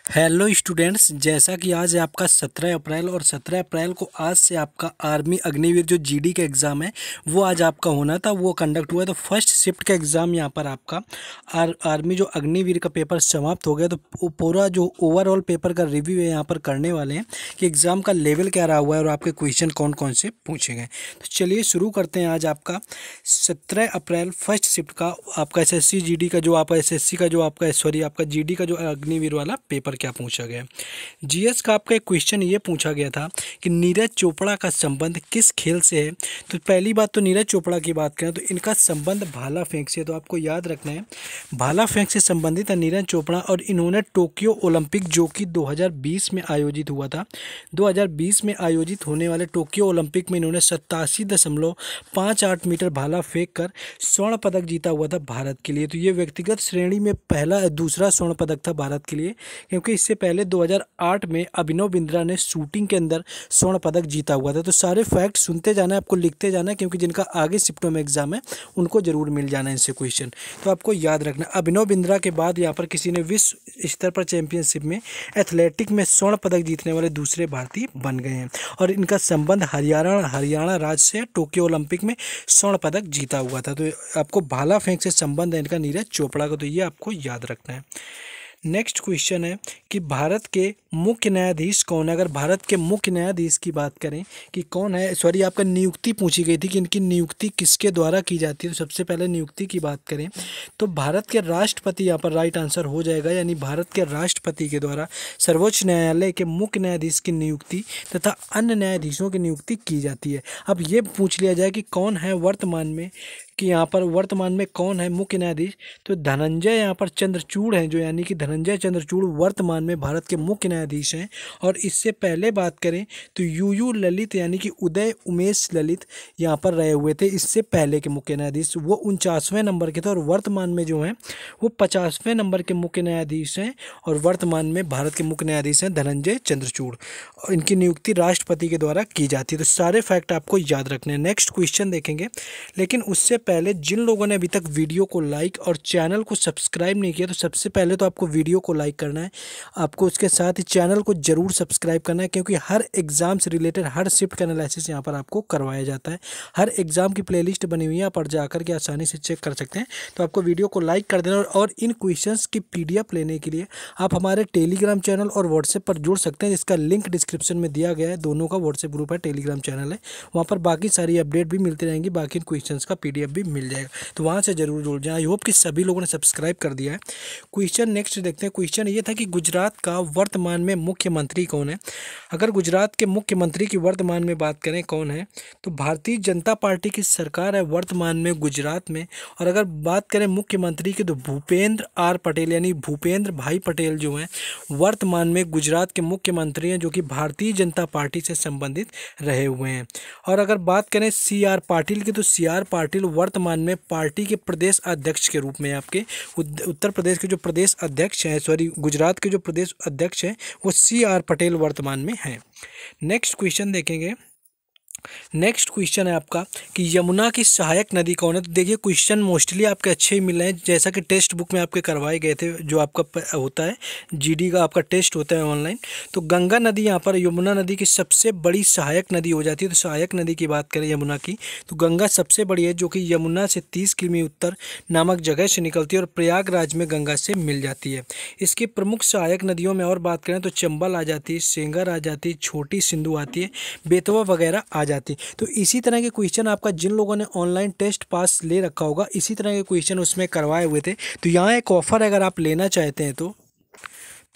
Hello students, जैसा कि आज है आपका 17 अप्रैल और 17 अप्रैल को आज से आपका आर्मी अग्निवीर जो जीडी का एग्ज़ाम है वो आज आपका होना था, वो कंडक्ट हुआ। तो फर्स्ट शिफ्ट का एग्ज़ाम यहाँ पर आपका आर्मी जो अग्निवीर का पेपर समाप्त हो गया। तो पूरा जो ओवरऑल पेपर का रिव्यू है यहाँ पर करने वाले हैं कि एग्ज़ाम का लेवल क्या रहा हुआ है और आपके क्वेश्चन कौन कौन से पूछे गए। तो चलिए शुरू करते हैं। आज आपका 17 अप्रैल फर्स्ट शिफ्ट का आपका एसएससी जीडी का जो आपका एसएससी का जो आपका आपका जीडी का जो अग्निवीर वाला पेपर क्या पूछा गया। जीएस का आपका एक क्वेश्चन ये पूछा गया था कि नीरज चोपड़ा का संबंध किस खेल से है। तो पहली बात तो नीरज चोपड़ा की बात करें तो इनका संबंध भाला फेंक से। तो आपको याद रखना है भाला फेंक से संबंधित है नीरज चोपड़ा। और इन्होंने टोक्यो ओलंपिक जो कि 2020 में आयोजित हुआ था, 2020 में आयोजित होने वाले टोक्यो ओलंपिक में इन्होंने 87.58 मीटर भाला फेंक कर स्वर्ण पदक जीता हुआ था भारत के लिए। तो ये व्यक्तिगत श्रेणी में दूसरा स्वर्ण पदक था भारत के लिए, क्योंकि इससे पहले 2008 में अभिनव बिंद्रा ने शूटिंग के अंदर स्वर्ण पदक जीता हुआ था। तो सारे फैक्ट सुनते जाना है, आपको लिखते जाना है, क्योंकि जिनका आगे शिफ्टों में एग्जाम है उनको जरूर मिल जाना है इनसे क्वेश्चन। तो आपको याद रखना, अभिनव बिंद्रा के बाद यहाँ पर किसी ने विश्व स्तर पर चैंपियनशिप में एथलेटिक में स्वर्ण पदक जीतने वाले दूसरे भारतीय बन गए हैं। और इनका संबंध हरियाणा राज्य से टोक्यो ओलंपिक में स्वर्ण पदक जीता हुआ था। तो आपको भाला फेंक से संबंध है इनका नीरज चोपड़ा का, तो ये आपको याद रखना है। नेक्स्ट क्वेश्चन है कि भारत के मुख्य न्यायाधीश कौन है। अगर भारत के मुख्य न्यायाधीश की बात करें कि कौन है, आपका नियुक्ति पूछी गई थी कि इनकी नियुक्ति किसके द्वारा की जाती है। तो सबसे पहले नियुक्ति की बात करें तो भारत के राष्ट्रपति यहाँ पर राइट आंसर हो जाएगा, यानी भारत के राष्ट्रपति के द्वारा सर्वोच्च न्यायालय के मुख्य न्यायाधीश की नियुक्ति तथा अन्य न्यायाधीशों की नियुक्ति की जाती है। अब ये पूछ लिया जाए कि कौन है वर्तमान में, कि यहाँ पर वर्तमान में कौन है मुख्य न्यायाधीश, तो धनंजय यहाँ पर चंद्रचूड़ हैं, जो यानी कि धनंजय चंद्रचूड़ वर्तमान में भारत के मुख्य न्यायाधीश हैं। और इससे पहले बात करें तो यूयू ललित यानी कि उदय उमेश ललित यहाँ पर रहे हुए थे इससे पहले के मुख्य न्यायाधीश, वो 49वें नंबर के थे। और वर्तमान में जो हैं वो 50वें नंबर के मुख्य न्यायाधीश हैं। और वर्तमान में भारत के मुख्य न्यायाधीश हैं धनंजय चंद्रचूड़। इनकी नियुक्ति राष्ट्रपति के द्वारा की जाती है। तो सारे फैक्ट आपको याद रखने हैं। नेक्स्ट क्वेश्चन देखेंगे, लेकिन उससे पहले जिन लोगों ने अभी तक वीडियो को लाइक और चैनल को सब्सक्राइब नहीं किया, तो सबसे पहले तो आपको वीडियो को लाइक करना है, आपको उसके साथ ही चैनल को जरूर सब्सक्राइब करना है, क्योंकि हर एग्जाम से रिलेटेड हर शिफ्ट का एनालिसिस यहाँ पर आपको करवाया जाता है। हर एग्जाम की प्लेलिस्ट बनी हुई है, आप जाकर के आसानी से चेक कर सकते हैं। तो आपको वीडियो को लाइक कर देना। और इन क्वेश्चंस की PDF लेने के लिए आप हमारे टेलीग्राम चैनल और व्हाट्सएप पर जुड़ सकते हैं, जिसका लिंक डिस्क्रिप्शन में दिया गया है। दोनों का व्हाट्सएप ग्रुप है, टेलीग्राम चैनल है, वहाँ पर बाकी सारी अपडेट भी मिलती रहेंगी, बाकी क्वेश्चंस का PDF भी मिल जाएगा। तो वहाँ से जरूर जुड़ जाए। आई होप कि सभी लोगों ने सब्सक्राइब कर दिया है। क्वेश्चन नेक्स्ट देखते हैं। क्वेश्चन ये था कि गुजरात का वर्तमान में मुख्यमंत्री कौन है। अगर गुजरात के मुख्यमंत्री की वर्तमान में बात करें कौन है, तो भारतीय जनता पार्टी की सरकार है वर्तमान में गुजरात में। और अगर बात करें मुख्यमंत्री की तो भूपेंद्र R पटेल यानी भूपेंद्र भाई पटेल जो हैं वर्तमान में गुजरात के मुख्यमंत्री हैं, जो कि भारतीय जनता पार्टी से संबंधित रहे हुए हैं। और अगर बात करें CR पाटिल की, तो CR पाटिल वर्तमान में पार्टी के प्रदेश अध्यक्ष के रूप में आपके उत्तर प्रदेश के जो प्रदेश अध्यक्ष हैं, गुजरात के जो प्रदेश अध्यक्ष हैं वो CR पटेल वर्तमान में हैं। नेक्स्ट क्वेश्चन देखेंगे। नेक्स्ट क्वेश्चन है आपका कि यमुना की सहायक नदी कौन है। तो देखिए क्वेश्चन मोस्टली आपके अच्छे ही मिल रहे हैं, जैसा कि टेक्स्ट बुक में आपके करवाए गए थे, जो आपका होता है जीडी का आपका टेस्ट होता है ऑनलाइन। तो गंगा नदी यहाँ पर यमुना नदी की सबसे बड़ी सहायक नदी हो जाती है। तो सहायक नदी की बात करें यमुना की, तो गंगा सबसे बड़ी है, जो कि यमुना से 30 किमी उत्तर नामक जगह से निकलती है और प्रयागराज में गंगा से मिल जाती है। इसकी प्रमुख सहायक नदियों में और बात करें तो चंबल आ जाती है, सेंगर आ जाती है, छोटी सिंधु आती है, बेतवा वगैरह आ जाती। तो इसी तरह के क्वेश्चन आपका जिन लोगों ने ऑनलाइन टेस्ट पास ले रखा होगा, इसी तरह के क्वेश्चन उसमें करवाए हुए थे। तो यहाँ एक ऑफर है, अगर आप लेना चाहते हैं तो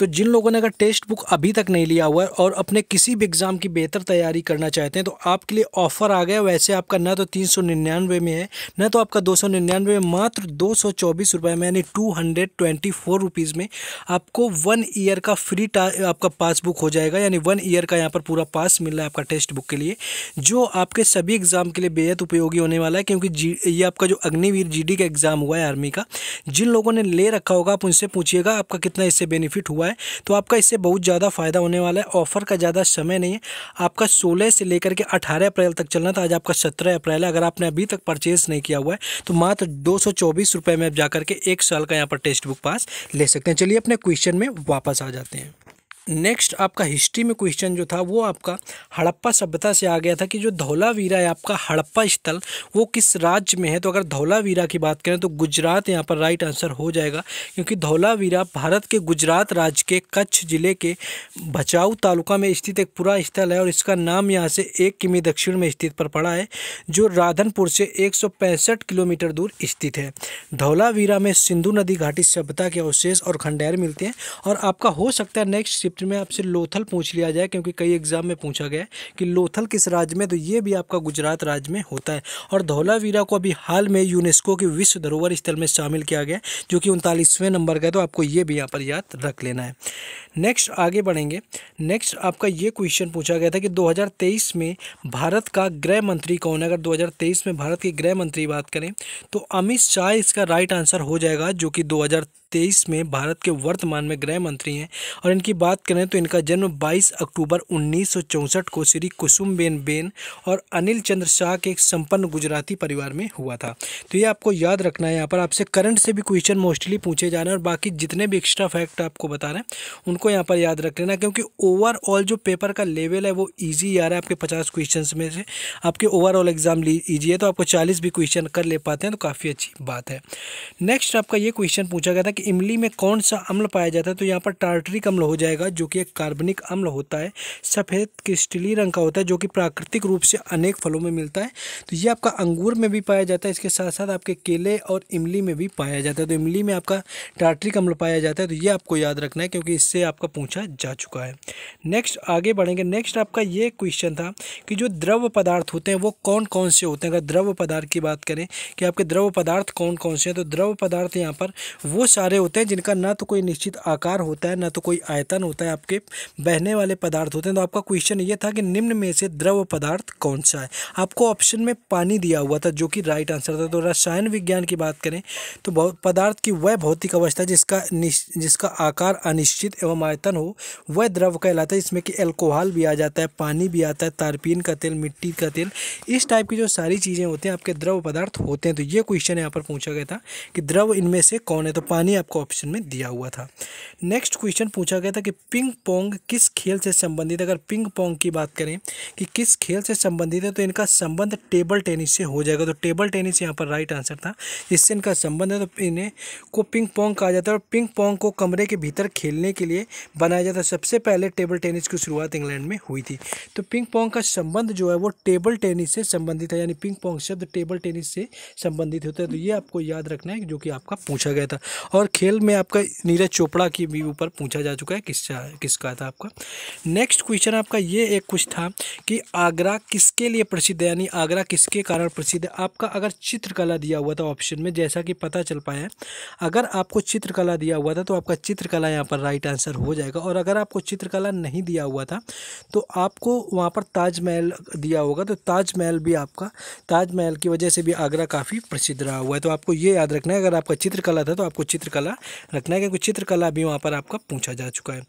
जिन लोगों ने अगर टेक्स्ट बुक अभी तक नहीं लिया हुआ है और अपने किसी भी एग्ज़ाम की बेहतर तैयारी करना चाहते हैं, तो आपके लिए ऑफ़र आ गया। वैसे आपका ना तो 399 में है, ना तो आपका 299 में, मात्र 224 रुपये में, यानी 224 रुपीज़ में आपको 1 ईयर का फ्री आपका पासबुक हो जाएगा। यानी 1 ईयर का यहाँ पर पूरा पास मिल रहा है आपका टेक्स्ट बुक के लिए, जो आपके सभी एग्ज़ाम के लिए बेहद उपयोगी होने वाला है। क्योंकि ये आपका जो अग्निवीर GD का एग्ज़ाम हुआ है आर्मी का, जिन लोगों ने ले रखा होगा आप उनसे पूछिएगा आपका कितना इससे बेनिफिट हुआ है। तो आपका इससे बहुत ज़्यादा फ़ायदा होने वाला है। ऑफ़र का ज़्यादा समय नहीं है, आपका 16 से लेकर के 18 अप्रैल तक चलना था। आज आपका 17 अप्रैल है। अगर आपने अभी तक परचेज़ नहीं किया हुआ है तो मात्र 224 रुपये में आप जाकर के 1 साल का यहाँ पर टेक्स्ट बुक पास ले सकते हैं। चलिए अपने क्वेश्चन में वापस आ जाते हैं। नेक्स्ट आपका हिस्ट्री में क्वेश्चन जो था वो आपका हड़प्पा सभ्यता से आ गया था कि जो धौलावीरा है आपका हड़प्पा स्थल वो किस राज्य में है। तो अगर धौलावीरा की बात करें तो गुजरात यहाँ पर राइट आंसर हो जाएगा, क्योंकि धौलावीरा भारत के गुजरात राज्य के कच्छ जिले के भचाऊ तालुका में स्थित एक पूरा स्थल है और इसका नाम यहाँ से 1 किमी दक्षिण में स्थित पर पड़ा है, जो राधनपुर से 165 किलोमीटर दूर स्थित है। धौलावीरा में सिंधु नदी घाटी सभ्यता के अवशेष और खंडहर मिलते हैं। और आपका हो सकता है नेक्स्ट शिफ्ट में आपसे लोथल पूछ लिया जाए, क्योंकि कई एग्जाम में पूछा गया है कि लोथल किस राज्य में, तो ये भी आपका गुजरात राज्य में होता है। और धौलावीरा को अभी हाल में यूनेस्को की विश्व धरोहर स्थल में शामिल किया गया, जो कि 39वें नंबर का है, तो आपको ये भी यहाँ पर याद रख लेना है। नेक्स्ट आगे बढ़ेंगे। नेक्स्ट आपका ये क्वेश्चन पूछा गया था कि 2023 में भारत का गृह मंत्री कौन है। अगर 2023 में भारत के गृह मंत्री बात करें तो अमित शाह इसका राइट आंसर हो जाएगा, जो कि 2023 में भारत के वर्तमान में गृह मंत्री हैं। और इनकी बात करें तो इनका जन्म 22 अक्टूबर 1964 को श्री कुसुमबेन बेन और अनिल चंद्र शाह के एक संपन्न गुजराती परिवार में हुआ था। तो ये आपको याद रखना है। यहाँ पर आपसे करंट से भी क्वेश्चन मोस्टली पूछे जा रहे हैं और बाकी जितने भी एक्स्ट्रा फैक्ट आपको बता रहे हैं उनको यहाँ पर याद रख लेना, क्योंकि ओवरऑल जो पेपर का लेवल है वो ईजी आ रहा है। आपके 50 क्वेश्चन में से आपके ओवरऑल एग्जाम ईजी है, तो आपको 40 भी क्वेश्चन कर ले पाते हैं, तो काफ़ी अच्छी बात है। नेक्स्ट आपका ये क्वेश्चन पूछा गया था कि इमली में कौन सा अम्ल पाया जाता है। तो यहाँ पर टार्टरिक अम्ल हो जाएगा, जो कि एक कार्बनिक अम्ल होता है, सफ़ेद क्रिस्टली रंग का होता है, जो कि प्राकृतिक रूप से अनेक फलों में मिलता है। तो ये आपका अंगूर में भी पाया जाता है, इसके साथ साथ आपके केले और इमली में भी पाया जाता है। तो इमली में आपका टार्टरिक अम्ल पाया जाता है, तो ये आपको याद रखना है, क्योंकि इससे आपका पूछा जा चुका है। नेक्स्ट आगे बढ़ेंगे। नेक्स्ट आपका ये क्वेश्चन था कि जो द्रव पदार्थ होते हैं वो कौन कौन से होते हैं। अगर द्रव पदार्थ की बात करें कि आपके द्रव पदार्थ कौन कौन से हैं, तो द्रव पदार्थ यहाँ पर वो सारे होते हैं जिनका ना तो कोई निश्चित आकार होता है, ना तो कोई आयतन होता है, आपके बहने वाले पदार्थ होते हैं। तो आपका क्वेश्चन ये था कि निम्न में से द्रव पदार्थ कौन सा है। आपको ऑप्शन में पानी दिया हुआ था, जो कि राइट आंसर था। तो रसायन विज्ञान की बात करें तो पदार्थ की वह भौतिक अवस्था जिसका आकार अनिश्चित एवं आयतन हो वह द्रव कहलाता है। इसमें कि अल्कोहल भी आ जाता है, पानी भी आता है, तारपीन का तेल, मिट्टी का तेल, इस टाइप की जो सारी चीज़ें होती हैं आपके द्रव पदार्थ होते हैं। तो ये क्वेश्चन यहाँ पर पूछा गया था कि द्रव इनमें से कौन है, तो पानी आपको ऑप्शन में दिया हुआ था। नेक्स्ट क्वेश्चन पूछा गया था कि पिंग पोंग किस खेल से संबंधित है। अगर पिंग पोंग की बात करें कि किस खेल से संबंधित है, तो इनका संबंध टेबल टेनिस से हो जाएगा। तो टेबल टेनिस यहाँ पर राइट आंसर था, जिससे इनका संबंध है, तो इन्हें को पिंग पोंग कहा जाता है। और पिंग पोंग को कमरे के भीतर खेलने के लिए बनाया जाता है। सबसे पहले टेबल टेनिस की शुरुआत इंग्लैंड में हुई थी। तो पिंग पोंग का संबंध जो है वो टेबल टेनिस से संबंधित है, यानी पिंग पोंग शब्द टेबल टेनिस से संबंधित होता है। तो ये आपको याद रखना है, जो कि आपका पूछा गया था। और खेल में आपका नीरज चोपड़ा की भी ऊपर पूछा जा चुका है, किसका था आपका। नेक्स्ट क्वेश्चन आपका ये एक कुछ था कि आगरा किसके लिए प्रसिद्ध है, यानी आगरा किसके कारण प्रसिद्ध है। आपका अगर चित्रकला दिया हुआ था ऑप्शन में, जैसा कि पता चल पाया है, अगर आपको चित्रकला दिया हुआ था तो आपका चित्रकला यहाँ पर राइट आंसर हो जाएगा। और अगर आपको चित्रकला नहीं दिया हुआ था तो आपको वहाँ पर ताजमहल दिया होगा, तो ताजमहल भी आपका, ताजमहल की वजह से भी आगरा काफ़ी प्रसिद्ध रहा हुआ है। तो आपको ये याद रखना है, अगर आपका चित्रकला था तो आपको चित्रकला रखना है, क्योंकि चित्रकला भी वहाँ पर आपका पूछा जा चुका है।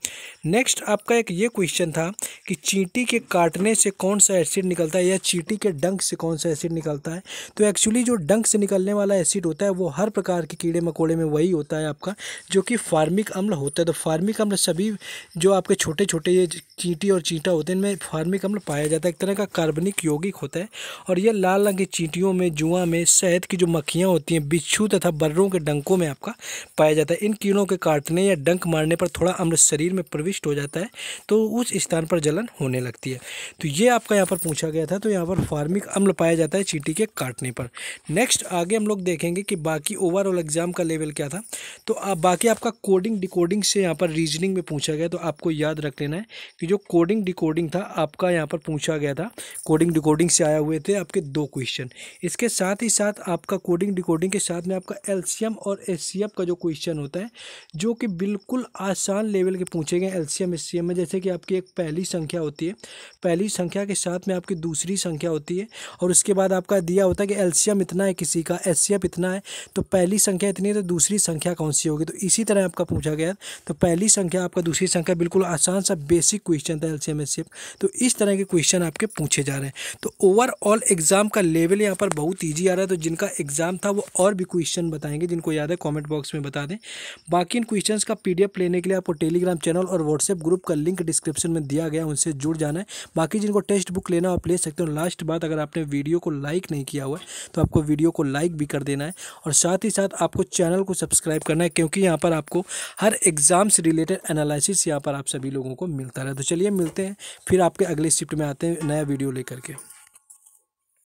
नेक्स्ट आपका एक ये क्वेश्चन था कि चींटी के काटने से कौन सा एसिड निकलता है, या चींटी के डंक से कौन सा एसिड निकलता है। तो एक्चुअली जो डंक से निकलने वाला एसिड होता है वो हर प्रकार के कीड़े मकोड़े में वही होता है आपका, जो कि फार्मिक अम्ल होता है। तो फार्मिक अम्ल सभी जो आपके छोटे छोटे ये चींटी और चींटा होते हैं इनमें फार्मिक अम्ल पाया जाता है। एक तरह का कार्बनिक यौगिक होता है। और ये लाल रंग की चींटियों में, जुआ में, शहद की जो मक्खियाँ होती हैं, बिच्छू तथा बर्रों के डंकों में आपका पाया जाता है। इन कीड़ों के काटने या डंक मारने पर थोड़ा अम्ल शरीर में प्रविष्ट हो जाता है, तो उस स्थान पर जलन होने लगती है। तो ये आपका यहाँ पर पूछा गया था। तो यहाँ पर फार्मिक अम्ल पाया जाता है चींटी के काटने पर। नेक्स्ट आगे हम लोग देखेंगे कि बाकी ओवरऑल एग्जाम का लेवल क्या था। तो बाकी आपका कोडिंग डिकोडिंग से यहाँ पर रीजनिंग में पूछा गया। तो आपको याद रख लेना है कि जो कोडिंग डिकोडिंग था आपका यहाँ पर पूछा गया था, कोडिंग डिकोडिंग से आया हुए थे आपके 2 क्वेश्चन। इसके साथ ही साथ आपका कोडिंग डिकोडिंग के साथ में आपका एलसीएम और एचसीएफ का जो क्वेश्चन होता है, जो कि बिल्कुल आसान लेवल के पूछे गए एलसीएम एचसीएफ में। जैसे कि आपकी एक पहली संख्या होती है, पहली संख्या के साथ में आपकी दूसरी संख्या होती है, और उसके बाद आपका दिया होता है कि एलसीएम इतना है किसी का, एचसीएफ इतना है, तो पहली संख्या इतनी है तो दूसरी संख्या कौन सी होगी। तो इसी तरह आपका पूछा गया। तो पहली संख्या आपका दूसरी संख्या, बिल्कुल आसान सा बेसिक क्वेश्चन था एलसीएम एचसीएफ। तो इस तरह के क्वेश्चन आपके पूछे जा रहे हैं। तो ओवरऑल एग्जाम का लेवल यहाँ पर बहुत ईजी आ रहा है। तो जिनका एग्जाम था वो और भी क्वेश्चन बताएंगे, जिनको याद है कॉमेंट बॉक्स में बता दें। बाकी इन क्वेश्चंस का PDF लेने के लिए आपको टेलीग्राम चैनल और व्हाट्सएप ग्रुप का लिंक डिस्क्रिप्शन में दिया गया है, उनसे जुड़ जाना है। बाकी जिनको टेक्स्ट बुक लेना आप ले सकते हो। लास्ट बात, अगर आपने वीडियो को लाइक नहीं किया हुआ है तो आपको वीडियो को लाइक भी कर देना है और साथ ही साथ आपको चैनल को सब्सक्राइब करना है, क्योंकि यहाँ पर आपको हर एग्ज़ाम से रिलेटेड एनालिसिस यहाँ पर आप सभी लोगों को मिलता रहे। तो चलिए मिलते हैं फिर आपके अगले शिफ्ट में आते हैं नया वीडियो लेकर के।